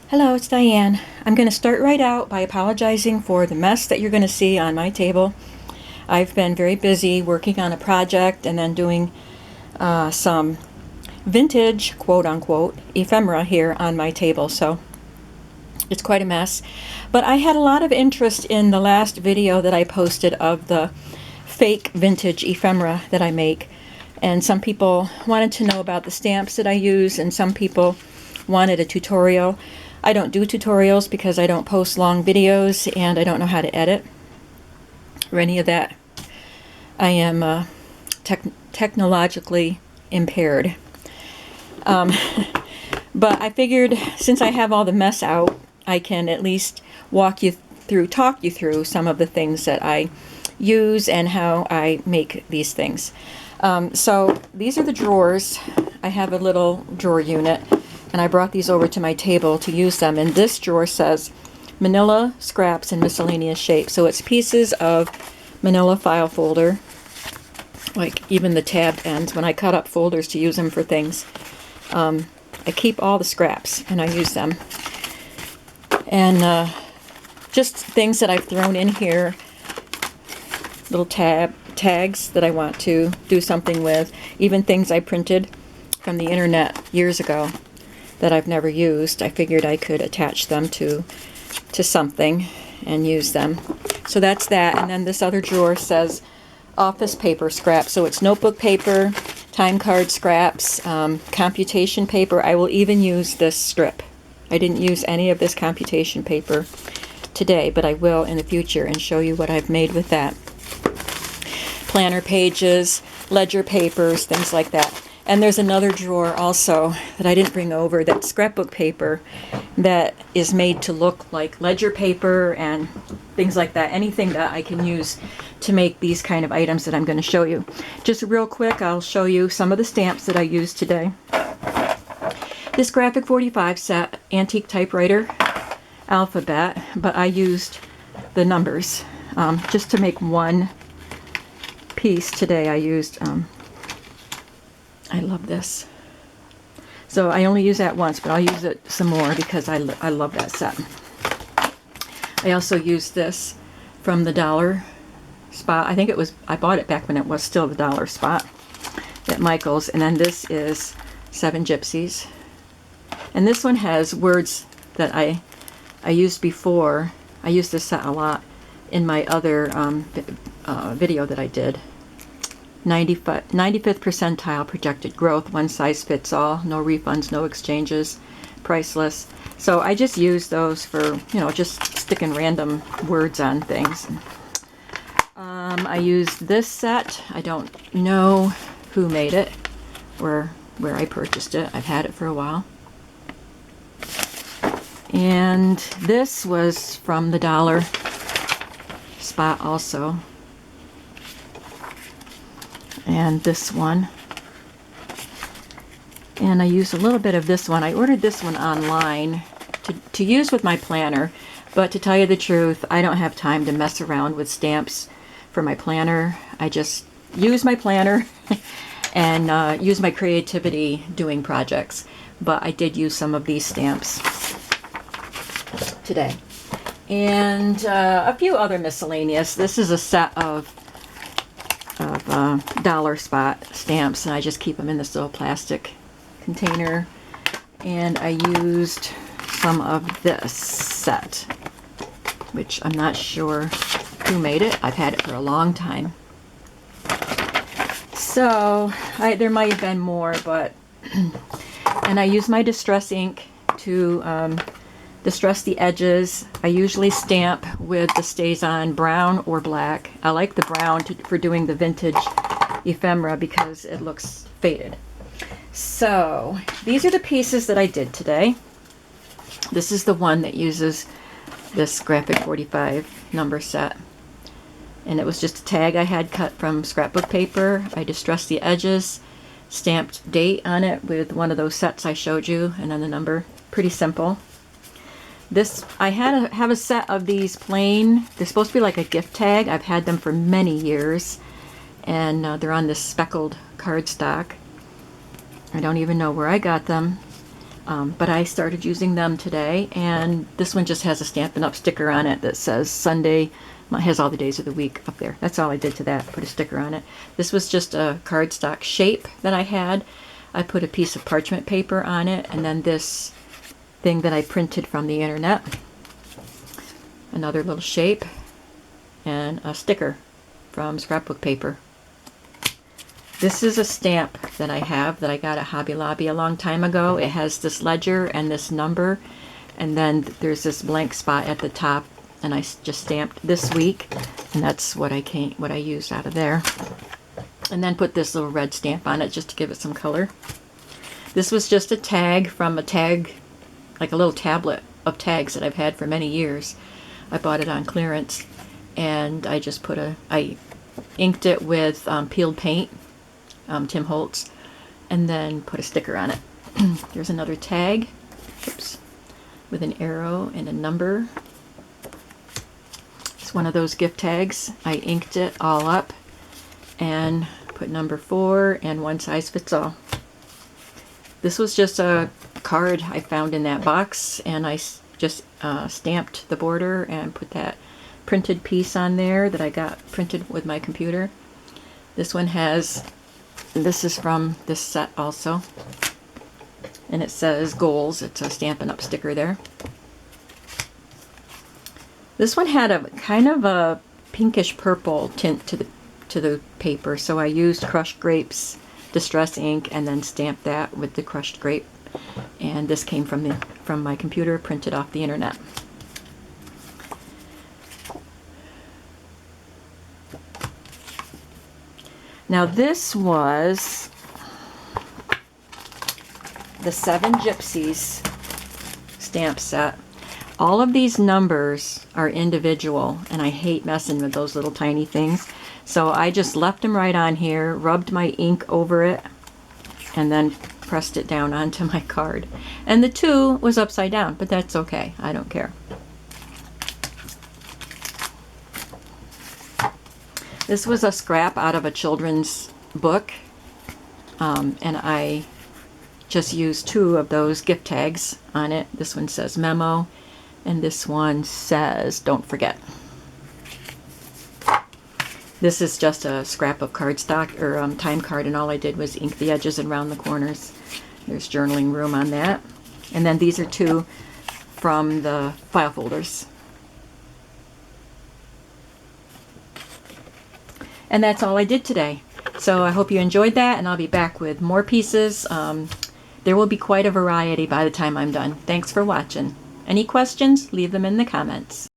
Hello, it's Diane. I'm going to start right out by apologizing for the mess that you're going to see on my table. I've been very busy working on a project and then doing some vintage, quote-unquote, ephemera here on my table, so it's quite a mess. But I had a lot of interest in the last video that I posted of the fake vintage ephemera that I make, and some people wanted to know about the stamps that I use, and some people wanted a tutorial. I don't do tutorials because I don't post long videos and I don't know how to edit or any of that. I am technologically impaired. But I figured since I have all the mess out, I can at least talk you through some of the things that I use and how I make these things. So these are the drawers. I have a little drawer unit, and I brought these over to my table to use them. And this drawer says manila, scraps, and miscellaneous shapes. So it's pieces of manila file folder, like even the tabbed ends. When I cut up folders to use them for things, I keep all the scraps and I use them. And just things that I've thrown in here, little tags that I want to do something with, even things I printed from the internet years ago that I've never used. I figured I could attach them to something and use them. So that's that. And then this other drawer says office paper scraps. So it's notebook paper, time card scraps, computation paper. I will even use this strip. I didn't use any of this computation paper today, but I will in the future and show you what I've made with that. Planner pages, ledger papers, things like that. And there's another drawer also that I didn't bring over, that's scrapbook paper that is made to look like ledger paper and things like that. Anything that I can use to make these kind of items that I'm going to show you. Just real quick, I'll show you some of the stamps that I used today. This Graphic 45 set, antique typewriter, alphabet, but I used the numbers. Just to make one piece today, I used... I love this. So I only use that once, but I'll use it some more because I love that set. I also used this from the dollar spot. I think it was, I bought it back when it was still the dollar spot at Michael's. And then this is Seven Gypsies. And this one has words that I used before. I used this set a lot in my other video that I did. 95th percentile projected growth, one size fits all, no refunds, no exchanges, priceless. So I just use those for, just sticking random words on things. I used this set. I don't know who made it or where I purchased it. I've had it for a while. And this was from the dollar spot also. And this one. And I used a little bit of this one. I ordered this one online to use with my planner, but to tell you the truth, I don't have time to mess around with stamps for my planner. I just use my planner and use my creativity doing projects. But I did use some of these stamps today. And a few other miscellaneous. This is a set of dollar spot stamps, and I just keep them in this little plastic container. And I used some of this set, which I'm not sure who made it. I've had it for a long time. So there might have been more, but and I use my distress ink to distress the edges. I usually stamp with the StazOn brown or black. I like the brown for doing the vintage ephemera because it looks faded. So these are the pieces that I did today. This is the one that uses this Graphic 45 number set. And it was just a tag I had cut from scrapbook paper. I distressed the edges, stamped date on it with one of those sets I showed you, and then the number. Pretty simple. This, I have a set of these plain, they're supposed to be like a gift tag. I've had them for many years, and they're on this speckled cardstock. I don't even know where I got them, But I started using them today, and this one just has a Stampin' Up! Sticker on it that says Sunday. It has all the days of the week up there. That's all I did to that, put a sticker on it. This was just a cardstock shape that I had. I put a piece of parchment paper on it, and then this thing that I printed from the internet. Another little shape, and a sticker from scrapbook paper. This is a stamp that I have that I got at Hobby Lobby a long time ago. It has this ledger and this number, and then there's this blank spot at the top, and I just stamped this week, and that's what I used out of there. And then put this little red stamp on it just to give it some color. This was just a tag from a tag, like a little tablet of tags that I've had for many years. I bought it on clearance, and I just I inked it with peeled paint. Tim Holtz, and then put a sticker on it. There's another tag, oops, with an arrow and a number. It's one of those gift tags. I inked it all up and put number 4 and one size fits all. This was just a card I found in that box, and I just stamped the border and put that printed piece on there that I got printed with my computer. This one has, this is from this set also, and it says goals. It's a Stampin' Up! Sticker there. This one had a kind of a pinkish purple tint to the paper, so I used crushed grapes distress ink and then stamped that with the crushed grape. And this came from my computer, printed off the internet. Now this was the 7 Gypsies stamp set. All of these numbers are individual, and I hate messing with those little tiny things. So I just left them right on here, rubbed my ink over it, and then pressed it down onto my card. And the 2 was upside down, but that's okay. I don't care. This was a scrap out of a children's book, and I just used 2 of those gift tags on it. This one says memo, and this one says don't forget. This is just a scrap of cardstock or time card, and all I did was ink the edges and round the corners. There's journaling room on that. And then these are 2 from the file folders. And that's all I did today. So I hope you enjoyed that, and I'll be back with more pieces. There will be quite a variety by the time I'm done. Thanks for watching. Any questions? Leave them in the comments.